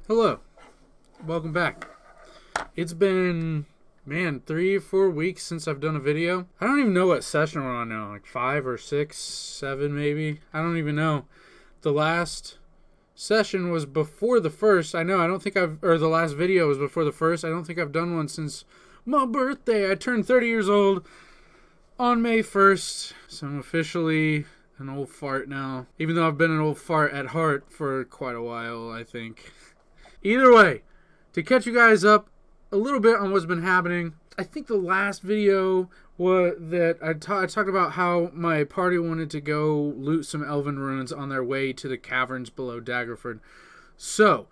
Hello, welcome back. It's been, 3 or 4 weeks since I've done a video. I don't even know what session we're on now, like 5 or 6, 7 maybe. I don't even know. The last session was before the first. The last video was before the first. I don't think I've done one since my birthday. I turned 30 years old on May 1st, so I'm officially an old fart now. Even though I've been an old fart at heart for quite a while, I think. Either way, to catch you guys up a little bit on what's been happening, I think the last video was that I talked about how my party wanted to go loot some elven ruins on their way to the caverns below Daggerford. So,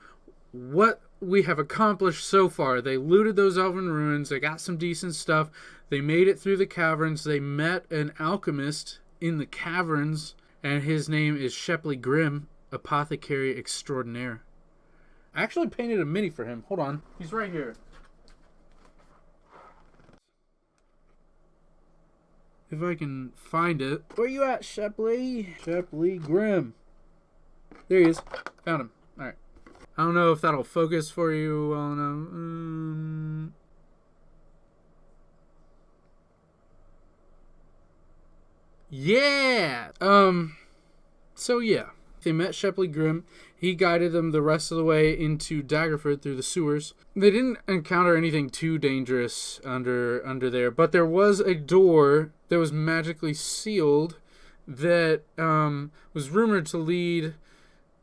what we have accomplished so far, they looted those elven ruins, they got some decent stuff, they made it through the caverns, they met an alchemist in the caverns, and his name is Shepley Grimm, apothecary extraordinaire. I actually painted a mini for him. Hold on. He's right here. If I can find it. Where you at, Shepley? Shepley Grimm. There he is. Found him. Alright. I don't know if that'll focus for you well enough. Yeah! So yeah. They met Shepley Grimm. He guided them the rest of the way into Daggerford through the sewers. They didn't encounter anything too dangerous under there, but there was a door that was magically sealed that was rumored to lead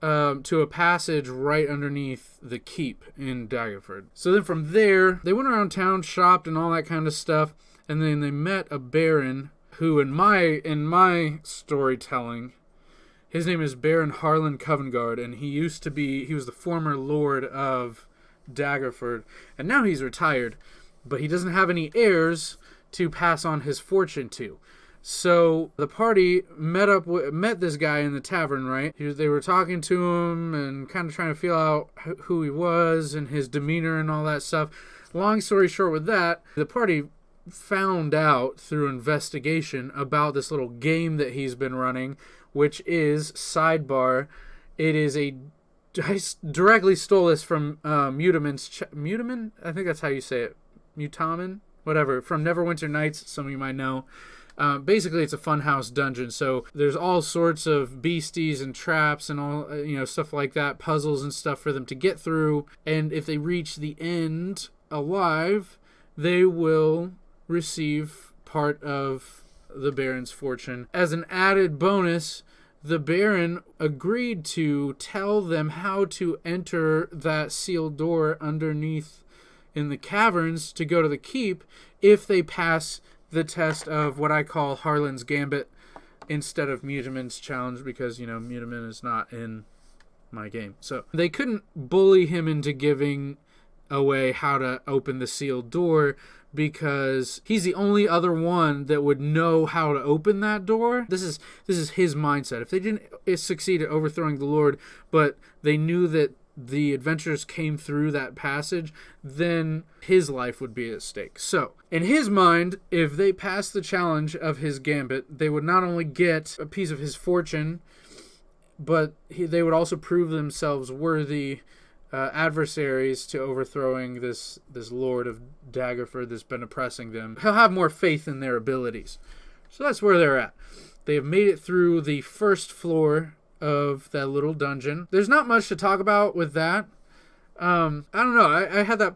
to a passage right underneath the keep in Daggerford. So then from there, they went around town, shopped, and all that kind of stuff, and then they met a baron who, in my storytelling, his name is Baron Harlan Covengard, and he was the former lord of Daggerford, and now he's retired, but he doesn't have any heirs to pass on his fortune to. So the party met this guy in the tavern, right? They were talking to him and kind of trying to feel out who he was and his demeanor and all that stuff. Long story short with that, the party found out through investigation about this little game that he's been running, which is, sidebar, I directly stole this from Mutamin? I think that's how you say it. Mutamin? Whatever. From Neverwinter Nights, some of you might know. Basically, it's a Funhouse dungeon, so there's all sorts of beasties and traps and all, stuff like that, puzzles and stuff for them to get through, and if they reach the end alive, they will receive part of the Baron's fortune. As an added bonus, the Baron agreed to tell them how to enter that sealed door underneath in the caverns to go to the keep if they pass the test of what I call Harlan's Gambit instead of Mutamin's challenge, because, Mutamin is not in my game. So they couldn't bully him into giving away how to open the sealed door, because he's the only other one that would know how to open that door. This is his mindset. If they didn't succeed at overthrowing the Lord, but they knew that the adventurers came through that passage, then his life would be at stake. So, in his mind, if they passed the challenge of his gambit, they would not only get a piece of his fortune, but they would also prove themselves worthy adversaries to overthrowing this Lord of Daggerford that's been oppressing them. He'll have more faith in their abilities. So that's where they're at. They have made it through the first floor of that little dungeon. There's not much to talk about with that. I don't know. I had that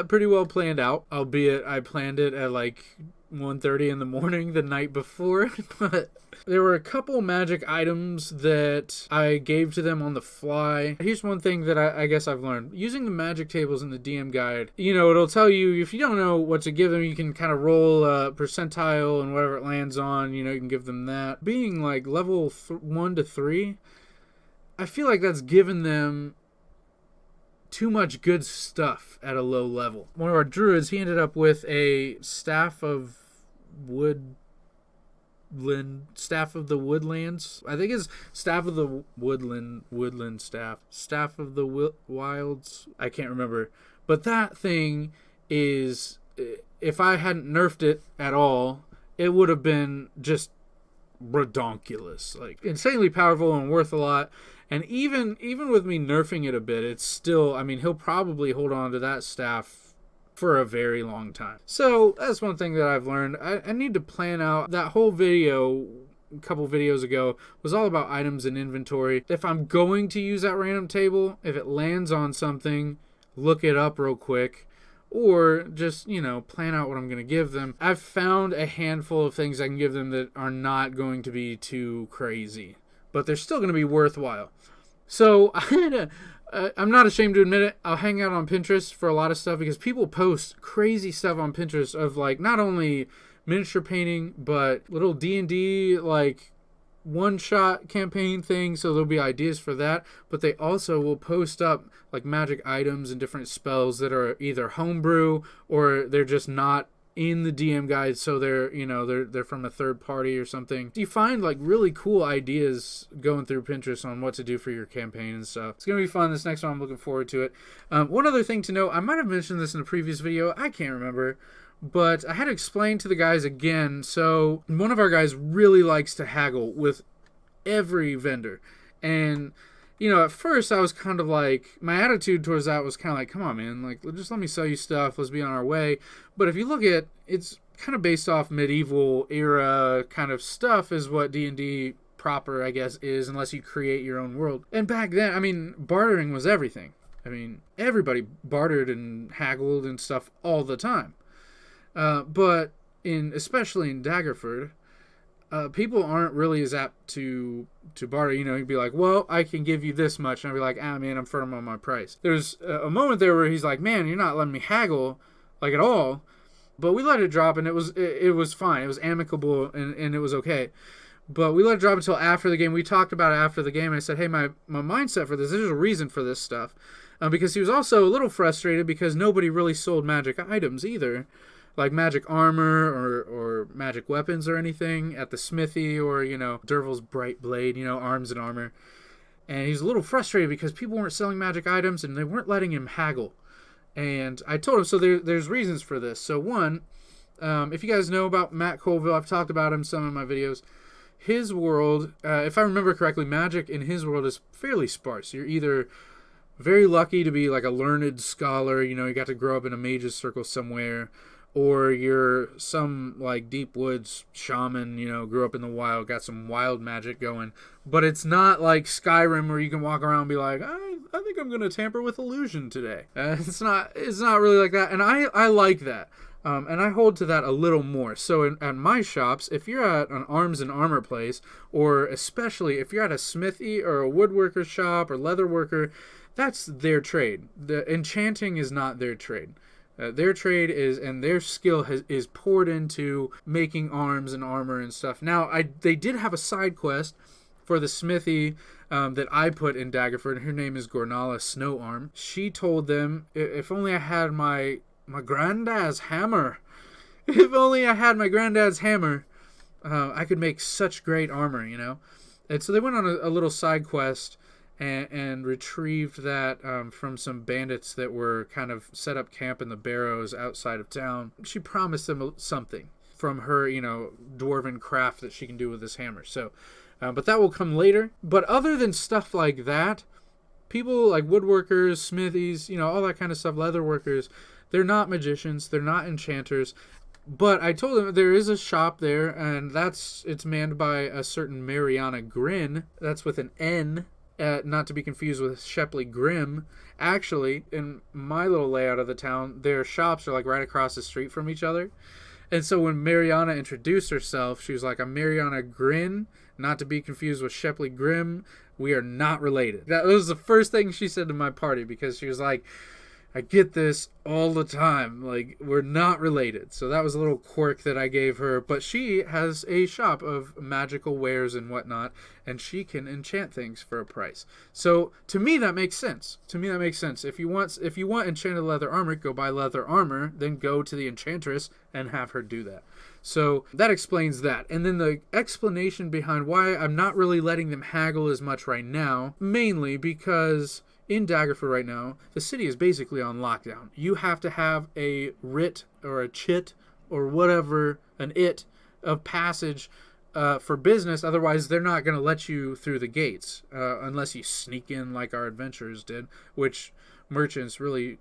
pretty well planned out, albeit I planned it at like 1:30 in the morning the night before. But there were a couple magic items that I gave to them on the fly. Here's one thing that I guess I've learned. Using the magic tables in the DM guide, it'll tell you, if you don't know what to give them, you can kind of roll a percentile, and whatever it lands on, you can give them that. Being like level 1 to 3, I feel like that's given them too much good stuff at a low level. One of our druids, he ended up with a staff of the woodlands. I think it's staff of the woodland staff of the wilds. I can't remember, but that thing is, if I hadn't nerfed it at all, it would have been just redonkulous, like insanely powerful and worth a lot. And even with me nerfing it a bit, it's still, I mean, he'll probably hold on to that staff for a very long time. So that's one thing that I've learned. I need to plan out that whole video. A couple videos ago was all about items and inventory. If I'm going to use that random table, if it lands on something, look it up real quick, or just, plan out what I'm going to give them. I've found a handful of things I can give them that are not going to be too crazy, but they're still going to be worthwhile. So I'm not ashamed to admit it. I'll hang out on Pinterest for a lot of stuff because people post crazy stuff on Pinterest of like not only miniature painting, but little D&D like one-shot campaign things, so there'll be ideas for that. But they also will post up like magic items and different spells that are either homebrew or they're just not in the DM guide, so they're they're from a third party or something. You find like really cool ideas going through Pinterest on what to do for your campaign and stuff. It's gonna be fun. This next one, I'm looking forward to it. One other thing to note, I might have mentioned this in a previous video, I can't remember, but I had to explain to the guys again. So one of our guys really likes to haggle with every vendor. And, at first I was kind of like, my attitude towards that was kind of like, come on, man, like, just let me sell you stuff. Let's be on our way. But if you look at, it's kind of based off medieval era kind of stuff is what D&D proper, I guess, is, unless you create your own world. And back then, I mean, bartering was everything. I mean, everybody bartered and haggled and stuff all the time. But especially in Daggerford, people aren't really as apt to barter. You'd be like, well, I can give you this much. And I'd be like, man, I'm firm on my price. There's a moment there where he's like, man, you're not letting me haggle like at all. But we let it drop, and it was fine. It was amicable, and it was okay. But we let it drop until after the game. We talked about it after the game, and I said, hey, my mindset for this, there's a reason for this stuff. Because he was also a little frustrated because nobody really sold magic items either. Like magic armor or magic weapons or anything at the smithy, or, Dervil's Bright Blade, arms and armor. And he's a little frustrated because people weren't selling magic items and they weren't letting him haggle. And I told him, so there's reasons for this. So one, if you guys know about Matt Colville, I've talked about him some in my videos. His world, if I remember correctly, magic in his world is fairly sparse. You're either very lucky to be like a learned scholar, you got to grow up in a mage's circle somewhere, or you're some like deep woods shaman, grew up in the wild, got some wild magic going. But it's not like Skyrim where you can walk around and be like, I think I'm going to tamper with illusion today. It's not really like that. And I like that. And I hold to that a little more. So at my shops, if you're at an arms and armor place, or especially if you're at a smithy or a woodworker shop or leatherworker, that's their trade. The enchanting is not their trade. Their trade is, and their skill is poured into making arms and armor and stuff. Now, they did have a side quest for the smithy that I put in Daggerford. Her name is Gornala Snowarm. She told them, if only I had my granddad's hammer. If only I had my granddad's hammer, I could make such great armor, And so they went on a little side quest and retrieved that from some bandits that were kind of set up camp in the barrows outside of town. She promised them something from her, dwarven craft that she can do with this hammer. So, but that will come later. But other than stuff like that, people like woodworkers, smithies, all that kind of stuff, leather workers, they're not magicians, they're not enchanters. But I told them there is a shop there, and it's manned by a certain Mariana Grin. That's with an N. Not to be confused with Shepley Grimm. Actually, in my little layout of the town, their shops are like right across the street from each other. And so when Mariana introduced herself, she was like, I'm Mariana Grin, not to be confused with Shepley Grimm. We are not related. That was the first thing she said to my party, because she was like, I get this all the time. Like, we're not related. So that was a little quirk that I gave her. But she has a shop of magical wares and whatnot, and she can enchant things for a price. So to me, that makes sense. If you want enchanted leather armor, go buy leather armor, then go to the enchantress and have her do that. So that explains that. And then the explanation behind why I'm not really letting them haggle as much right now, mainly because in Daggerford right now, the city is basically on lockdown. You have to have a writ or a chit or whatever, an it of passage for business. Otherwise, they're not going to let you through the gates unless you sneak in like our adventurers did, which merchants really,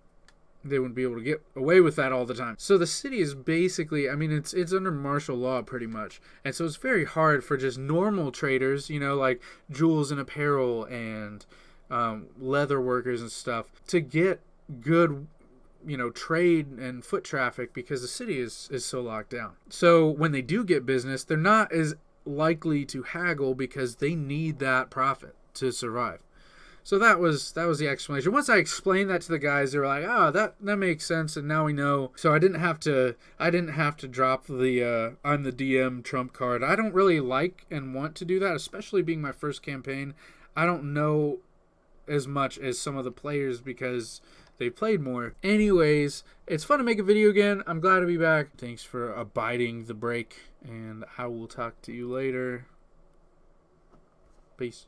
they wouldn't be able to get away with that all the time. So the city is basically, I mean, it's under martial law pretty much. And so it's very hard for just normal traders, you know, like jewels and apparel and leather workers and stuff, to get good, you know, trade and foot traffic because the city is so locked down. So when they do get business, they're not as likely to haggle because they need that profit to survive. So that was the explanation. Once I explained that to the guys, they were like, "Ah, that makes sense," and now we know. So I didn't have to drop the I'm the DM trump card. I don't really like and want to do that, especially being my first campaign. I don't know as much as some of the players because they played more. Anyways, it's fun to make a video again. I'm glad to be back. Thanks for abiding the break, and I will talk to you later. Peace.